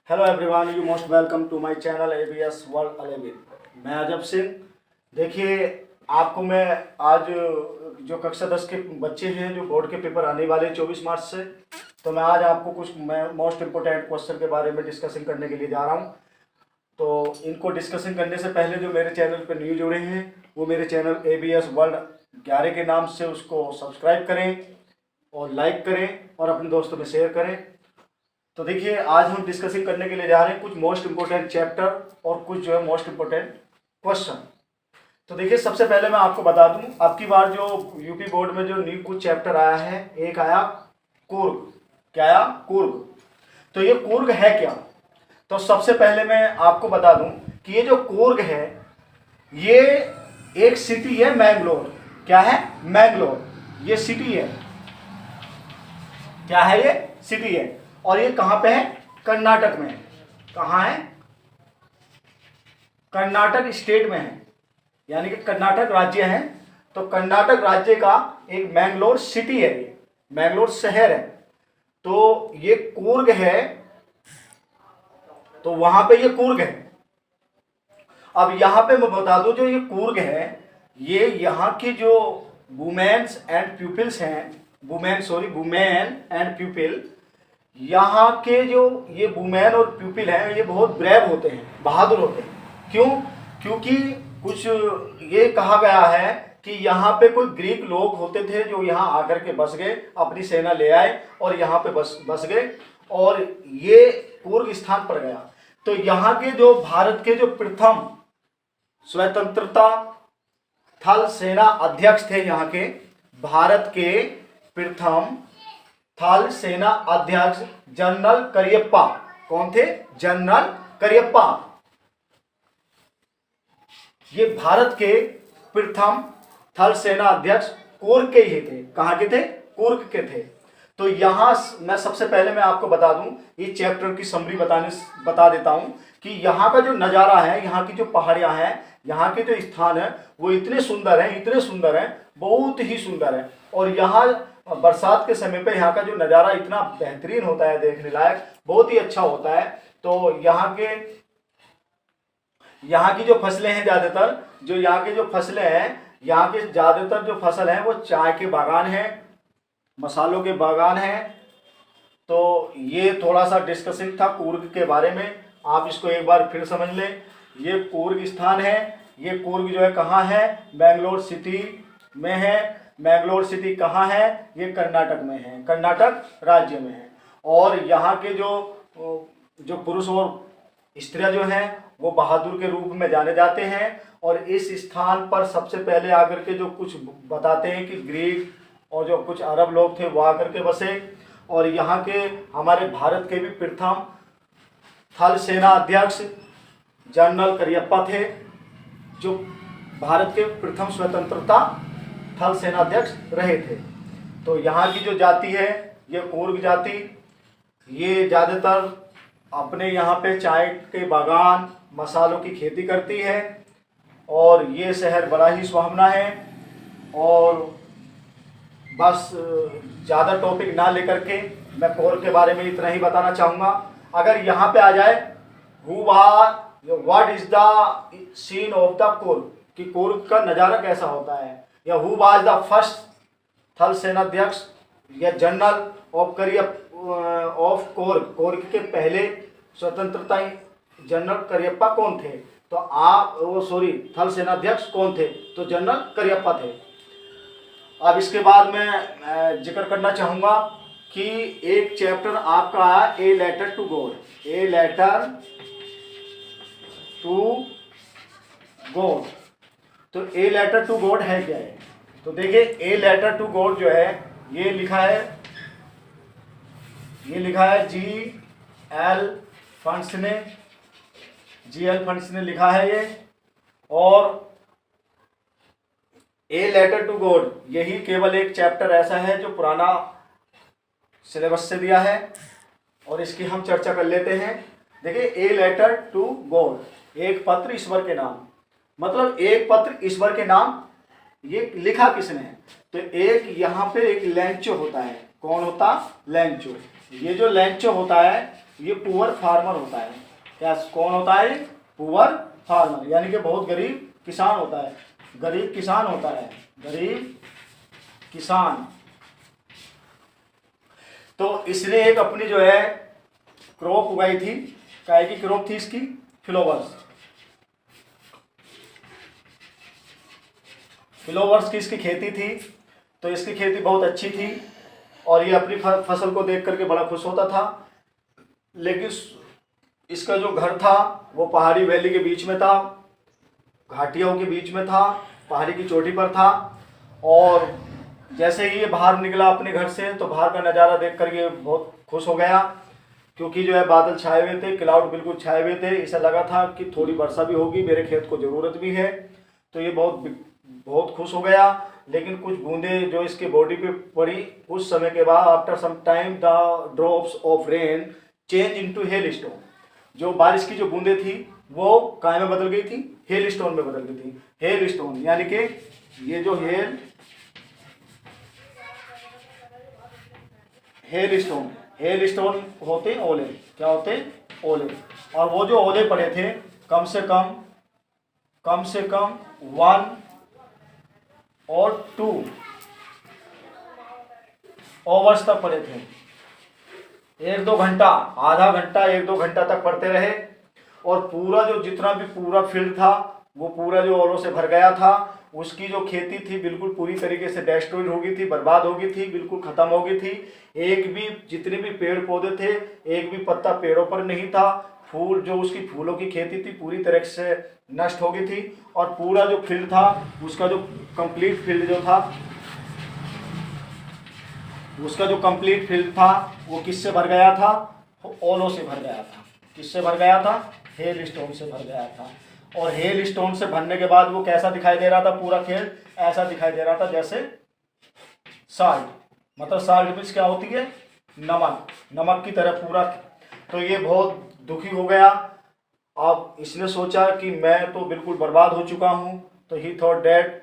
Hello everyone, you most welcome to my channel ABS world अलेविन। मैं अजब सिंह। देखिए, आपको मैं आज जो कक्षा 10 के बच्चे हैं, जो बोर्ड के पेपर आने वाले 24 मार्च से, तो मैं आज आपको कुछ मोस्ट इम्पोर्टेंट क्वेश्चन के बारे में डिस्कशन करने के लिए जा रहा हूं। तो इनको डिस्कशन करने से पहले जो मेरे चैनल पर न्यू जुड़े हैं वो मेरे चैनल एबीएस वर्ल्ड 11 के नाम से उसको सब्सक्राइब करें और लाइक करें और अपने दोस्तों में शेयर करें। तो देखिए, आज हम डिस्कसिंग करने के लिए जा रहे हैं कुछ मोस्ट इम्पोर्टेंट चैप्टर और कुछ जो है मोस्ट इम्पोर्टेंट क्वेश्चन। तो देखिए, सबसे पहले मैं आपको बता दूं, अब की बार जो यूपी बोर्ड में जो न्यू कुछ चैप्टर आया है, एक आया कूर्ग। क्या आया? कूर्ग। तो ये कूर्ग है क्या? तो सबसे पहले मैं आपको बता दूं कि ये जो कूर्ग है ये एक सिटी है, मैंगलोर। क्या है? मैंगलोर। ये सिटी है। क्या है? ये सिटी है। और ये कहां पे है? कर्नाटक में है। कहां है? कर्नाटक स्टेट में है, यानी कि कर्नाटक राज्य है। तो कर्नाटक राज्य का एक मैंगलोर सिटी है, ये मैंगलोर शहर है। तो ये कूर्ग है, तो वहां पे ये कूर्ग है। अब यहां पे मैं बता दूं, जो ये कूर्ग है ये यहाँ के जो वुमेन्स एंड प्यूपिल्स हैं, वुमेन एंड प्यूपिल, यहाँ के जो ये वुमेन और प्यूपिल हैं, ये बहुत ब्रेव होते हैं, बहादुर होते हैं। क्यों? क्योंकि कुछ ये कहा गया है कि यहाँ पे कोई ग्रीक लोग होते थे जो यहाँ आकर के बस गए, अपनी सेना ले आए और यहाँ पे बस गए और ये कूर्ग स्थान पर गया। तो यहाँ के जो भारत के जो प्रथम स्वतंत्रता थल सेना अध्यक्ष थे, यहाँ के भारत के प्रथम थल सेना अध्यक्ष जनरल करियप्पा। कौन थे? जनरल करियप्पा। ये भारत के प्रथम थल सेना अध्यक्ष कूर्ग के ही थे। कहां के थे? कूर्ग के थे। तो यहां मैं सबसे पहले मैं आपको बता दूं, ये चैप्टर की समरी बता देता हूं कि यहाँ का जो नज़ारा है, यहाँ की जो पहाड़ियां हैं, यहाँ के जो स्थान है वो इतने सुंदर हैं, इतने सुंदर हैं, बहुत ही सुंदर है। और यहाँ बरसात के समय पे यहाँ का जो नज़ारा इतना बेहतरीन होता है, देखने लायक, बहुत ही अच्छा होता है। तो यहाँ की जो फसलें हैं, ज़्यादातर जो यहाँ के जो फसलें हैं, यहाँ के ज़्यादातर जो फसल हैं वो चाय के बागान हैं, मसालों के बागान हैं। तो ये थोड़ा सा डिस्कशन था कूर्ग के बारे में, आप इसको एक बार फिर समझ लें। ये कूर्ग स्थान है। ये कूर्ग जो है कहाँ है? मैंगलोर सिटी में है। मैंगलोर सिटी कहाँ है? ये कर्नाटक में है, कर्नाटक राज्य में है। और यहाँ के जो पुरुष और स्त्रियां जो हैं वो बहादुर के रूप में जाने जाते हैं। और इस स्थान पर सबसे पहले आकर के जो कुछ बताते हैं कि ग्रीक और जो कुछ अरब लोग थे वो आकर के बसे। और यहाँ के हमारे भारत के भी प्रथम थल सेना अध्यक्ष जनरल करियप्पा थे, जो भारत के प्रथम स्वतंत्रता थल सेनाध्यक्ष रहे थे। तो यहाँ की जो जाति है ये कूर्ग जाति, ये ज़्यादातर अपने यहाँ पे चाय के बागान, मसालों की खेती करती है। और ये शहर बड़ा ही सुहावना है। और बस ज़्यादा टॉपिक ना लेकर के मैं कूर्ग के बारे में इतना ही बताना चाहूँगा। अगर यहाँ पे आ जाए what is the scene of the Coorg, कि कूर्ग का नज़ारा कैसा होता है, या हु वाज द फर्स्ट थल सेनाध्यक्ष या जनरल ऑफ कूर्ग, कूर्ग के पहले स्वतंत्रता जनरल करियप्पा कौन थे? तो थल सेनाध्यक्ष कौन थे? तो जनरल करियप्पा थे। अब इसके बाद मैं जिक्र करना चाहूँगा कि एक चैप्टर आपका आया a letter to God. A letter to God. तो ए लेटर टू गॉड है क्या है? तो देखिए, ए लेटर टू गॉड जो है ये लिखा है जी एल फंड्स ने लिखा है ये। और ए लेटर टू गॉड यही केवल एक चैप्टर ऐसा है जो पुराना सिलेबस से दिया है, और इसकी हम चर्चा कर लेते हैं। देखिए, ए लेटर टू गॉड, एक पत्र ईश्वर के नाम, मतलब एक पत्र ईश्वर के नाम, ये लिखा किसने है? तो एक यहाँ पे एक लेंचो होता है। कौन होता? लेंचो। ये जो लेंचो होता है ये पुअर फार्मर होता है। क्या कौन होता है? पुअर फार्मर, यानी कि बहुत गरीब किसान होता है, गरीब किसान होता है, गरीब किसान। तो इसने एक अपनी जो है क्रॉप उगाई थी। काय की क्रॉप थी इसकी? फ्लावर्स। फ्लावर्स की इसकी खेती थी। तो इसकी खेती बहुत अच्छी थी और ये अपनी फसल को देख करके बड़ा खुश होता था। लेकिन इसका जो घर था वो पहाड़ी वैली के बीच में था, घाटियों के बीच में था, पहाड़ी की चोटी पर था। और जैसे ही ये बाहर निकला अपने घर से तो बाहर का नज़ारा देख कर ये बहुत खुश हो गया, क्योंकि जो है बादल छाए हुए थे, क्लाउड बिल्कुल छाए हुए थे। इसे लगा था कि थोड़ी वर्षा भी होगी, मेरे खेत को ज़रूरत भी है। तो ये बहुत खुश हो गया। लेकिन कुछ बूंदें जो इसके बॉडी पे पड़ी, कुछ समय के बाद after some time the drops of rain change into hailstone. जो बारिश की जो बूंदें थी वो काय में बदल गई थी? हेल स्टोन में बदल गई थी। हेल स्टोन यानी कि ये जो हेल स्टोन होते ओले। क्या होते? ओले। और वो जो ओले पड़े थे कम से कम 1 और 2 आवर्स तक पड़े थे। 1-2 घंटा, आधा घंटा 1-2 घंटा तक पड़ते रहे। और पूरा जो जितना भी पूरा फील्ड था वो पूरा जो ओलों से भर गया था। उसकी जो खेती थी बिल्कुल पूरी तरीके से डिस्ट्रॉयड हो गई थी, बर्बाद हो गई थी, बिल्कुल खत्म हो गई थी। एक भी जितने भी पेड़ पौधे थे, एक भी पत्ता पेड़ों पर नहीं था। फूल जो उसकी फूलों की खेती थी पूरी तरह से नष्ट हो गई थी। और पूरा जो फील्ड था उसका जो कंप्लीट फील्ड था वो किससे भर गया था? ओलों से भर गया था। किससे भर गया था? हेल स्टोन से भर गया था। और हेल स्टोन से भरने के बाद वो कैसा दिखाई दे रहा था? पूरा खेल ऐसा दिखाई दे रहा था जैसे साल्ट, मतलब साल्ट मिर्च क्या होती है? नमक की तरह पूरा। तो ये बहुत दुखी हो गया। अब इसने सोचा कि मैं तो बिल्कुल बर्बाद हो चुका हूँ। तो he thought that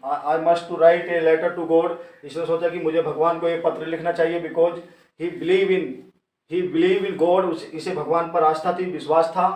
I must to write a letter to God. इसने सोचा कि मुझे भगवान को एक पत्र लिखना चाहिए, because he believe in God. इसे भगवान पर आस्था थी, विश्वास था।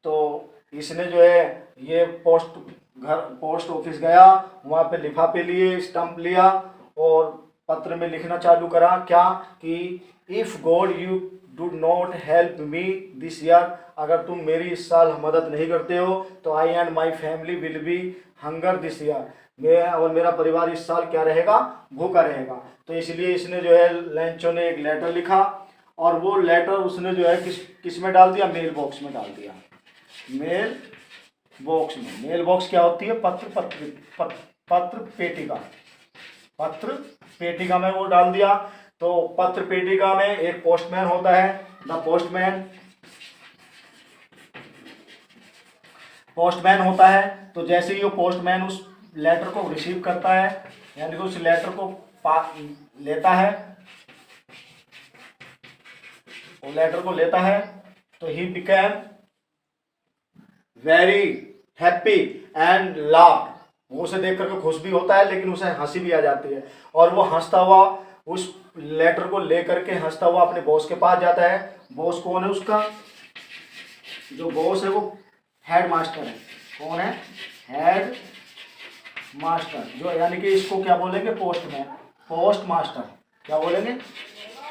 तो इसने जो है ये पोस्ट ऑफिस गया, वहाँ पे लिफाफे लिए, स्टम्प लिया और पत्र में लिखना चालू करा। क्या कि if God you do not help me this year, अगर तुम मेरी इस साल मदद नहीं करते हो तो I and my family will be hunger this year. मैं और मेरा परिवार इस साल क्या रहेगा? भूखा रहेगा। तो इसलिए इसने जो है लेंचो ने एक लेटर लिखा और वो लेटर उसने जो है किस में डाल दिया? मेल बॉक्स में डाल दिया। मेल बॉक्स में। मेल बॉक्स क्या होती है? पत्र पेटिका में वो डाल दिया। तो पत्र पेटिका में एक पोस्टमैन होता है। द पोस्टमैन होता है। तो जैसे ही वो पोस्टमैन उस लेटर को रिसीव करता है, यानी कि उस लेटर को लेता है, तो he became very happy and laugh. वो उसे देख करके खुश भी होता है लेकिन उसे हंसी भी आ जाती है। और वो हंसता हुआ उस लेटर को लेकर के हंसता हुआ अपने बॉस के पास जाता है। बॉस कौन है उसका? जो बॉस है वो हेड मास्टर है। कौन है? Head master. जो यानी कि इसको क्या बोलेंगे? Post master. क्या बोलेंगे?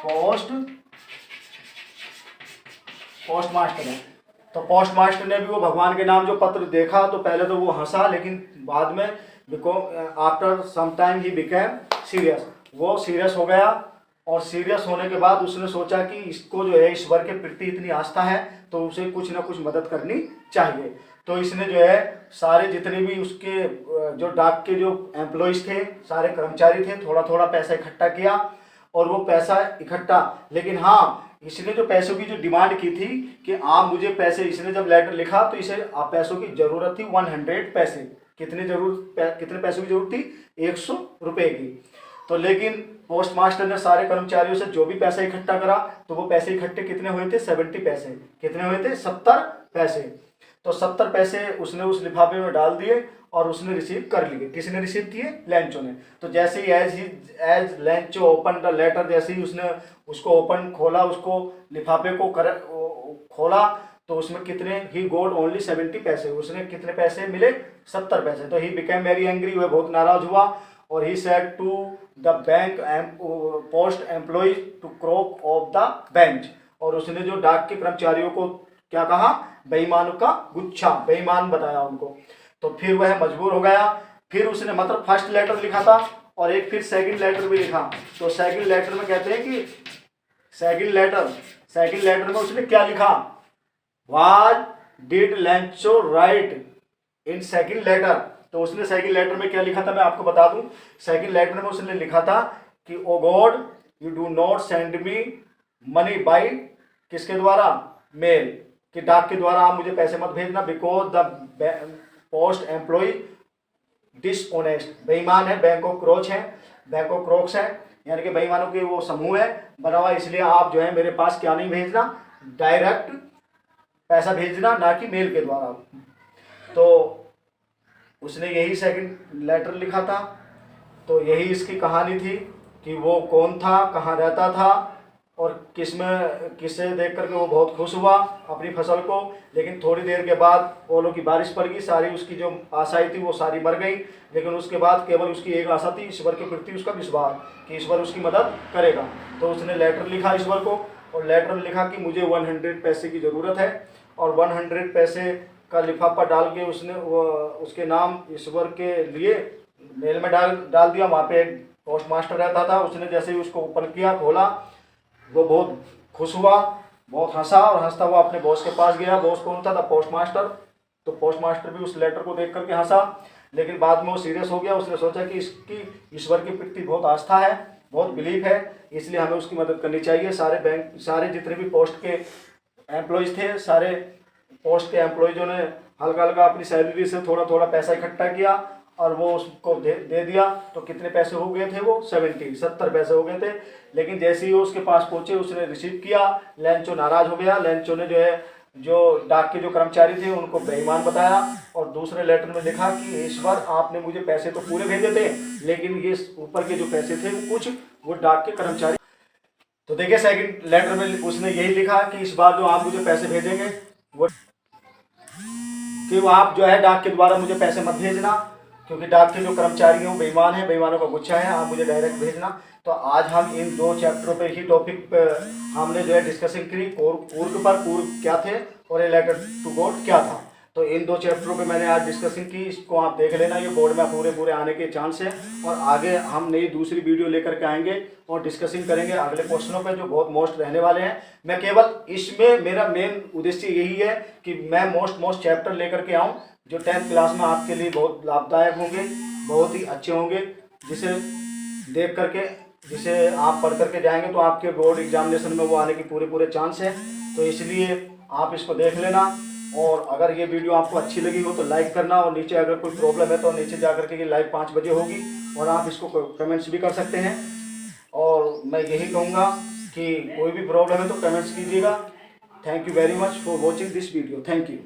पोस्ट मास्टर है। तो पोस्ट मास्टर ने भी वो भगवान के नाम जो पत्र देखा तो पहले तो वो हंसा, लेकिन बाद में after some time he became serious. वो सीरियस हो गया और सीरियस होने के बाद उसने सोचा कि इसको जो है ईश्वर के प्रति इतनी आस्था है तो उसे कुछ ना कुछ मदद करनी चाहिए। तो इसने जो है सारे जितने भी उसके जो डाक के जो एम्प्लॉयज थे, सारे कर्मचारी थे, थोड़ा थोड़ा पैसा इकट्ठा किया। और वो पैसा इकट्ठा, लेकिन हाँ इसने जो पैसों की जो डिमांड की थी कि आप मुझे पैसे, इसने जब लेटर लिखा तो इसे पैसों की जरूरत थी 100 पैसे। कितने पैसों की जरूरत थी? 100 रुपए की। तो लेकिन पोस्ट मास्टर ने सारे कर्मचारियों से जो भी पैसा इकट्ठा करा तो वो पैसे इकट्ठे कितने हुए थे? 70 पैसे। कितने हुए थे? 70 पैसे। तो 70 पैसे उसने उस लिफाफे में डाल दिए और उसने रिसीव कर लिए। किसने रिसीव किए? लेंचो ने। तो जैसे ही as Lencho open the letter, जैसे ही उसने उसको ओपन खोला, उसको लिफाफे को खोला, तो उसमें कितने, ही गोट ओनली 70 पैसे, उसने कितने पैसे मिले? 70 पैसे। तो ही बिकेम वेरी एंग्री, वह बहुत नाराज हुआ, और he said to the bank post employ to crook of the bench, और उसने जो डाक के कर्मचारियों को क्या कहा? बेईमानों का गुच्छा, बेईमान बताया उनको। तो फिर वह मजबूर हो गया। फिर उसने मतलब फर्स्ट लेटर लिखा था और एक फिर सेकंड लेटर भी लिखा। तो सेकंड लेटर में कहते हैं कि सेकंड लेटर में उसने क्या लिखा? What did Lencho write in second letter? तो उसने सेकंड लेटर में क्या लिखा था, मैं आपको बता दूं। सेकंड लेटर में उसने लिखा था कि oh God you do not send me money by, किसके द्वारा? मेल, कि डाक के द्वारा आप मुझे पैसे मत भेजना, because the post employ dishonest, बेईमान है, बैंक ऑफ क्रोक्स है, यानी कि बेईमानों के वो समूह है बना हुआ, इसलिए आप जो है मेरे पास क्या नहीं भेजना, डायरेक्ट पैसा भेजना, ना कि मेल के द्वारा। तो उसने यही सेकंड लेटर लिखा था। तो यही इसकी कहानी थी कि वो कौन था, कहाँ रहता था, और किससे देख करके वो बहुत खुश हुआ अपनी फसल को। लेकिन थोड़ी देर के बाद ओलों की बारिश पड़ गई, सारी उसकी जो आशाएं थी वो सारी मर गई। लेकिन उसके बाद केवल उसकी एक आशा थी, ईश्वर के प्रति उसका विश्वास कि ईश्वर उसकी मदद करेगा। तो उसने लेटर लिखा ईश्वर को, और लेटर में लिखा कि मुझे 100 पैसे की ज़रूरत है, और 100 पैसे का लिफाफा डाल के उसने उसके नाम ईश्वर के लिए मेल में डाल दिया। वहाँ पे एक पोस्ट मास्टर रहता था, उसने जैसे ही उसको ओपन किया, खोला, वो बहुत खुश हुआ, बहुत हंसा, और हंसता हुआ अपने बॉस के पास गया। बॉस कौन था? Post master. तो पोस्ट मास्टर भी उस लेटर को देख करके हंसा, लेकिन बाद में वो सीरियस हो गया। उसने सोचा कि इसकी ईश्वर के प्रति बहुत आस्था है, बहुत बिलीफ है, इसलिए हमें उसकी मदद करनी चाहिए। सारे जितने भी पोस्ट के एम्प्लॉयज़ थे, सारे पोस्ट के एम्प्लॉयज़ों ने हल्का हल्का अपनी सैलरी से थोड़ा थोड़ा पैसा इकट्ठा किया और वो उसको दे दिया। तो कितने पैसे हो गए थे? वो 70 पैसे हो गए थे। लेकिन जैसे ही वो उसके पास पहुंचे, उसने रिसीव किया, लेंचो नाराज हो गया। लेंचो ने जो डाक के जो कर्मचारी थे उनको बेईमान बताया, और दूसरे लेटर में लिखा कि ईश्वर आपने मुझे पैसे तो पूरे भेजे थे, लेकिन ये ऊपर के जो पैसे थे वो डाक के कर्मचारी। तो देखिए सेकंड लेटर में उसने यही लिखा कि इस बार जो आप मुझे पैसे भेजेंगे वो आप जो है डाक के द्वारा मुझे पैसे मत भेजना, क्योंकि डाक के जो कर्मचारी हैं वो बेईमान है, बेईमानों का गुच्छा है, आप मुझे डायरेक्ट भेजना। तो आज हम इन 2 चैप्टरों पे ही टॉपिक पे हमने जो है डिस्कशन की, पूर्व क्या थे और ये लेटर टू गॉड क्या था। तो इन 2 चैप्टरों पे मैंने आज डिस्कशन की, इसको आप देख लेना, ये बोर्ड में पूरे आने के चांस है। और आगे हम नई दूसरी वीडियो लेकर के आएंगे और डिस्कसिंग करेंगे अगले क्वेश्चनों पे जो बहुत मोस्ट रहने वाले हैं। मैं केवल इसमें मेरा मेन उद्देश्य यही है कि मैं मोस्ट चैप्टर लेकर के आऊँ जो 10th क्लास में आपके लिए बहुत लाभदायक होंगे, बहुत ही अच्छे होंगे, जिसे देख करके जिसे आप पढ़ करके जाएंगे तो आपके बोर्ड एग्जामिनेशन में वो आने की पूरे चांस है। तो इसलिए आप इसको देख लेना, और अगर ये वीडियो आपको अच्छी लगी हो तो लाइक करना, और नीचे अगर कोई प्रॉब्लम है तो नीचे जा करके ये लाइव 5 बजे होगी और आप इसको कमेंट्स भी कर सकते हैं। और मैं यही कहूँगा कि कोई भी प्रॉब्लम है तो कमेंट्स कीजिएगा। Thank you very much for watching this video. Thank you.